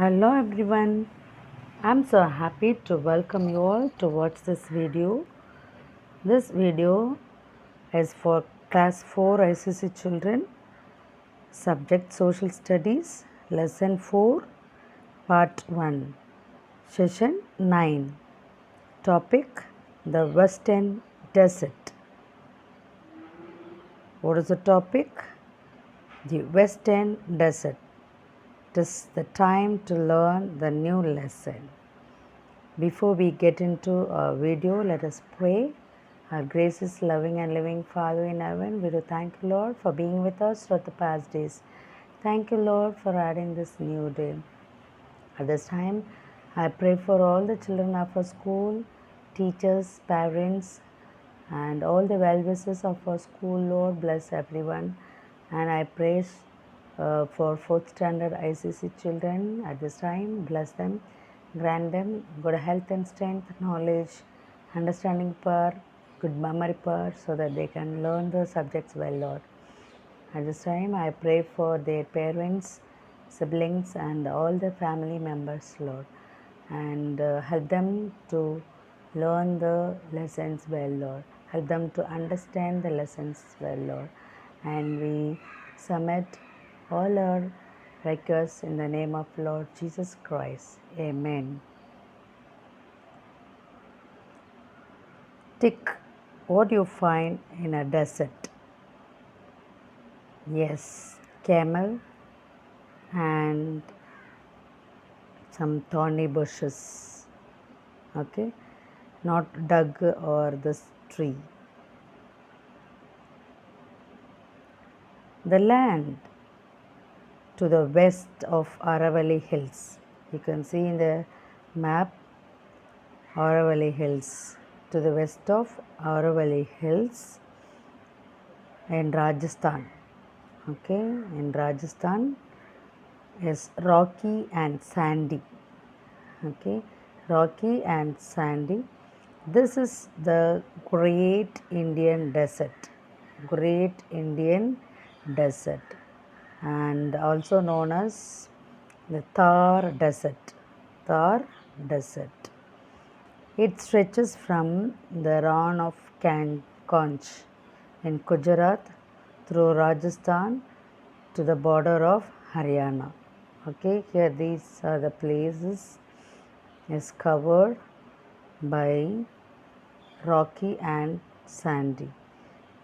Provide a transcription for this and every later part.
Hello everyone. I'm so happy to welcome you all to watch this video. This video is for class 4 ICC children, subject social studies, lesson 4, part 1, session 9. Topic the Western Desert. What is the topic? The Western Desert. It is the time to learn the new lesson. Before we get into our video, let us pray. Our gracious, loving, and living Father in heaven, we do thank you, Lord, for being with us throughout the past days. Thank you, Lord, for adding this new day. At this time, I pray for all the children of our school, teachers, parents, and all the well wishers of our school. Lord, bless everyone. And I pray for 4th standard ICC children at this time. Bless them, grant them good health and strength, knowledge, understanding power, good memory power, so that they can learn the subjects well, Lord. At this time, I pray for their parents, siblings, and all the family members, Lord, and help them to learn the lessons well, Lord. Help them to understand the lessons well, Lord. And we submit all our requests in the name of Lord Jesus Christ. Amen. Tick what you find in a desert. Yes, camel and some thorny bushes. Okay, not dug or this tree. The land to the west of Aravalli Hills. You can see in the map Aravalli Hills. To the west of Aravalli Hills in Rajasthan. Okay, in Rajasthan is rocky and sandy. Okay, rocky and sandy. This is the Great Indian Desert. Great Indian Desert, and also known as the Thar Desert. Thar Desert. It stretches from the Rann of Conch in Gujarat through Rajasthan to the border of Haryana. Okay, here these are the places is covered by rocky and sandy.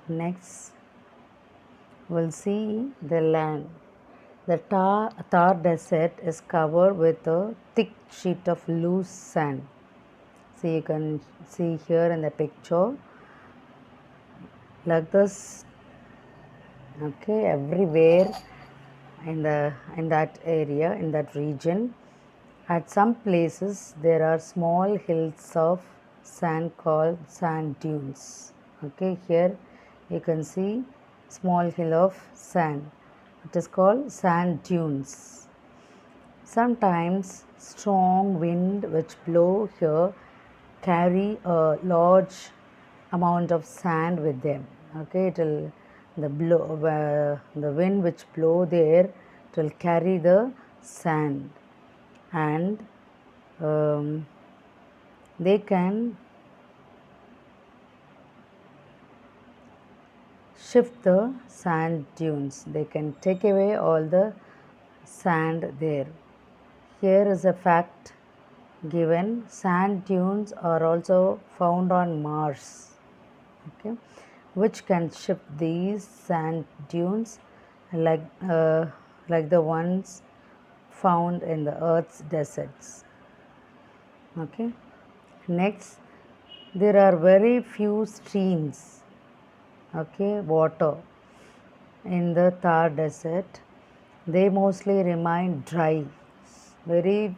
Next, we'll see the land. The Thar Desert is covered with a thick sheet of loose sand. So you can see here in the picture like this. Okay, everywhere in that area, in that region, at some places there are small hills of sand called sand dunes. Okay, here you can see small hill of sand. It is called sand dunes. Sometimes strong wind which blow here carry a large amount of sand with them. Okay, it will the wind which blow there, it will carry the sand, and they can shift the sand dunes. They can take away all the sand there. Here is a fact given: sand dunes are also found on Mars. Okay, which can shift these sand dunes like the ones found in the Earth's deserts. Okay. Next, there are very few streams, okay, water in the Thar Desert. They mostly remain dry. Very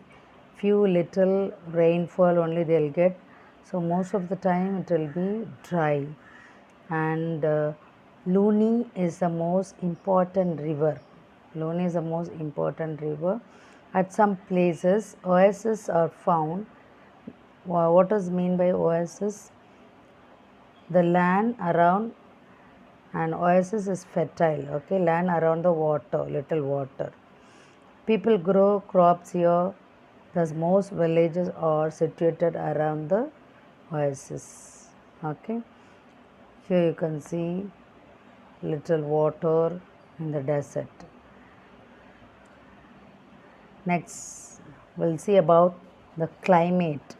few little rainfall only they'll get. So most of the time it will be dry. And Luni is the most important river. Luni is the most important river. At some places, oases are found. What is mean by oasis? The land around an oasis is fertile. Okay, land around the water, little water. People grow crops here, thus most villages are situated around the oasis. Okay, here you can see little water in the desert. Next, we'll see about the climate.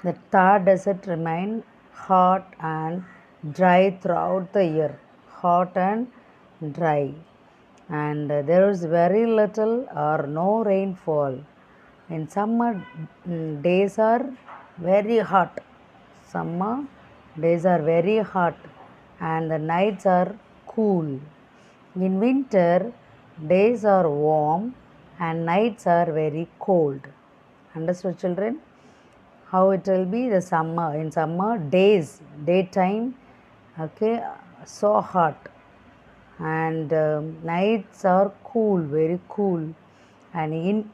The Thar Desert remains hot and dry throughout the year. Hot and dry. And there is very little or no rainfall. In summer, days are very hot. Summer days are very hot and the nights are cool. In winter, days are warm and nights are very cold. Understood, children? How it will be the summer? In summer, daytime, okay, so hot, and nights are cool, very cool. And in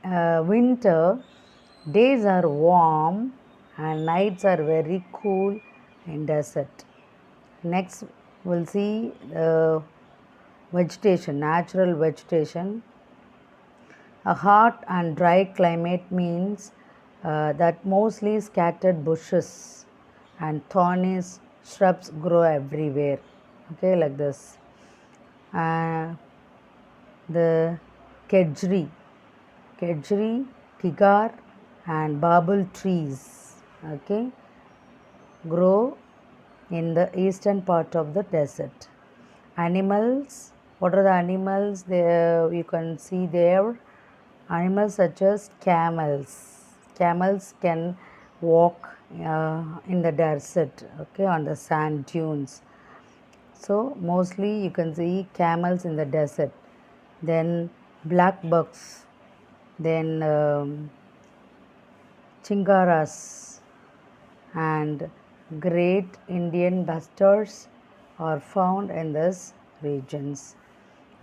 winter, days are warm and nights are very cool in desert. Next, we'll see vegetation, natural vegetation. A hot and dry climate means that mostly scattered bushes and thorny shrubs grow everywhere. Okay, like this. The kedri, kigar, and babul trees, okay, grow in the eastern part of the desert. Animals, what are the animals there? You can see there animals such as camels. Camels can walk in the desert, okay, on the sand dunes. So mostly you can see camels in the desert. Then black bucks, then chingaras, and great Indian bustards are found in these regions.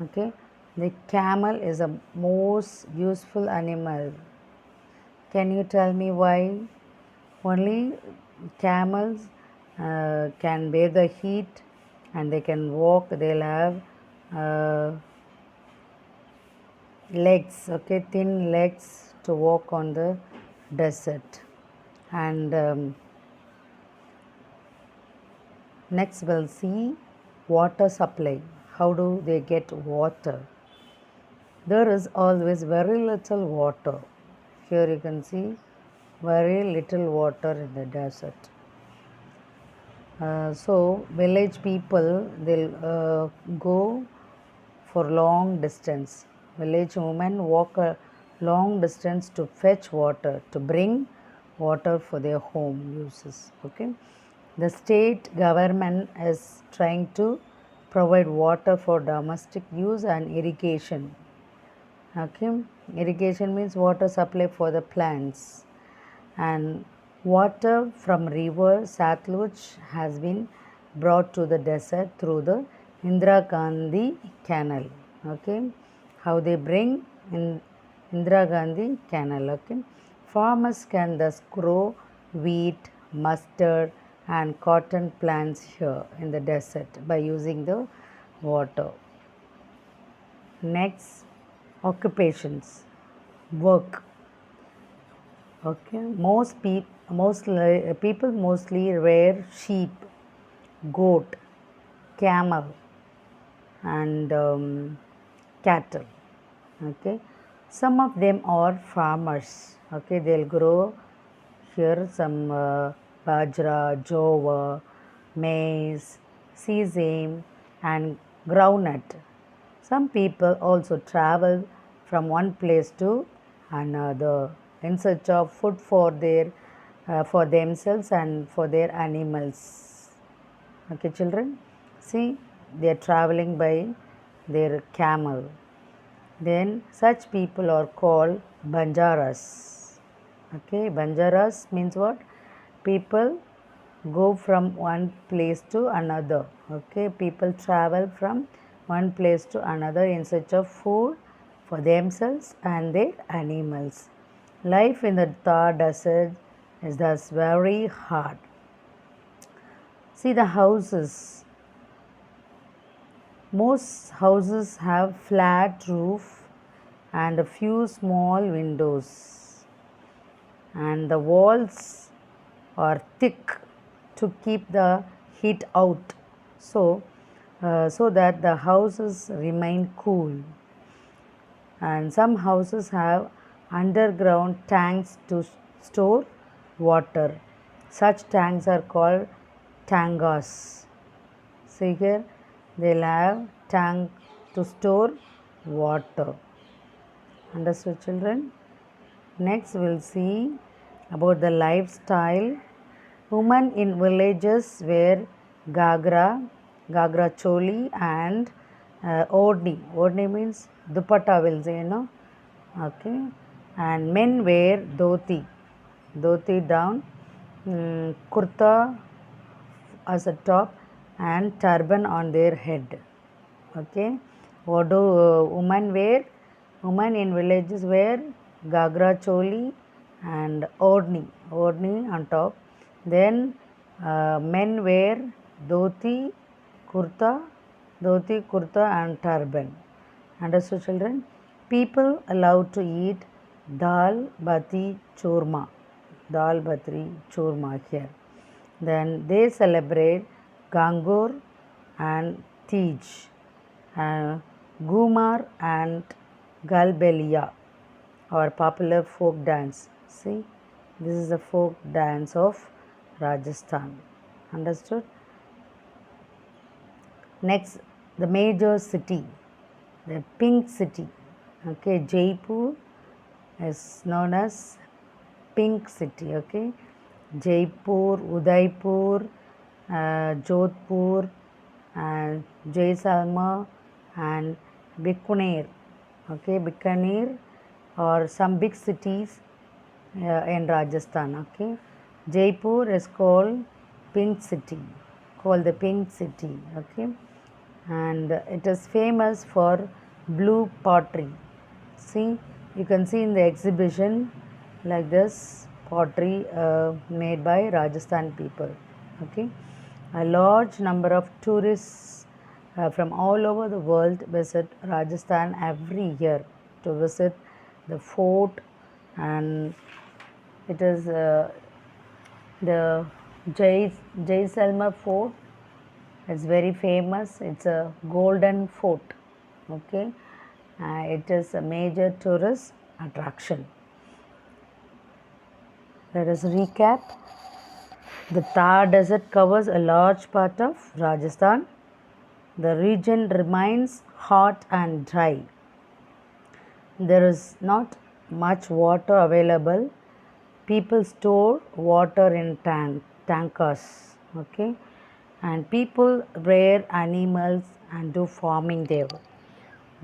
Okay, the camel is the most useful animal. Can you tell me why? Only camels can bear the heat and they can walk. They'll have legs, okay, thin legs to walk on the desert. And next we'll see water supply. How do they get water? There is always very little water. Here you can see very little water in the desert. So village people, they'll go for long distance. Village women walk a long distance to fetch water, to bring water for their home uses. Okay, the state government is trying to provide water for domestic use and irrigation. Okay, irrigation means water supply for the plants, and water from river Satluj has been brought to the desert through the Indira Gandhi canal. Okay, how they bring in Indira Gandhi canal. Okay, farmers can thus grow wheat, mustard, and cotton plants here in the desert by using the water. Next, occupations, work. Okay, people mostly rear sheep, goat, camel, and cattle. Okay, some of them are farmers. Okay, they'll grow here some bajra, jowar, maize, sesame, and groundnut. Some people also travel from one place to another in search of food for themselves and for their animals. Okay, children, see they are traveling by their camel. Then such people are called banjaras. Okay, banjaras means what? People go from one place to another. Okay, people travel from one place to another in search of food for themselves and their animals. Life in the Thar desert is thus very hard. See the houses. Most houses have flat roof and a few small windows, and the walls are thick to keep the heat out, so that the houses remain cool. And some houses have underground tanks to store water. Such tanks are called tangas. See here, they'll have tank to store water. Understood, children? Next, we'll see about the lifestyle. Women in villages wear gagra choli, and odni. Odni means dupatta, will say, Okay. And men wear dhoti down, kurta as a top, and turban on their head. Okay. What do women wear? Women in villages wear gagra choli and odni on top. Then men wear dhoti, kurta, and turban. Understood, children? People allowed to eat dal bati churma. Dal bati churma here. Then they celebrate Gangur and Tej, Gumar and Galbelia, or popular folk dance. See, this is the folk dance of Rajasthan. Understood? Next, the major city, the pink city. Okay, Jaipur is known as pink city. Okay, Jaipur, Udaipur, Jodhpur, and Jaisalmer, and Bikaner. Okay, Bikaner, or some big cities in Rajasthan. Okay, Jaipur is called pink city, called the pink city. Okay, and it is famous for blue pottery. See, you can see in the exhibition like this pottery made by Rajasthan people. Okay, a large number of tourists from all over the world visit Rajasthan every year to visit the fort, and it is the Jaisalmer fort. It's very famous. It's a golden fort. Okay, it is a major tourist attraction. Let us recap. The Thar Desert covers a large part of Rajasthan. The region remains hot and dry. There is not much water available. People store water in tankers. Okay, and people rear animals and do farming there.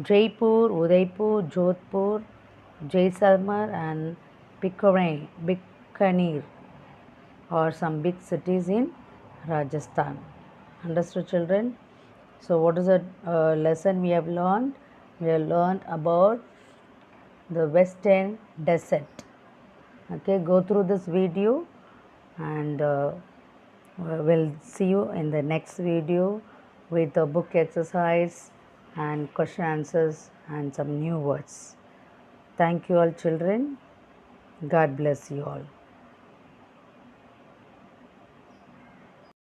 Jaipur, Udaipur, Jodhpur, Jaisalmer, and Bikaner are some big cities in Rajasthan. Understood, children? So, what is the lesson we have learned? We have learned about the Western Desert. Okay, go through this video, and we'll see you in the next video with the book exercise and question answers and some new words. Thank you all, children. God bless you all.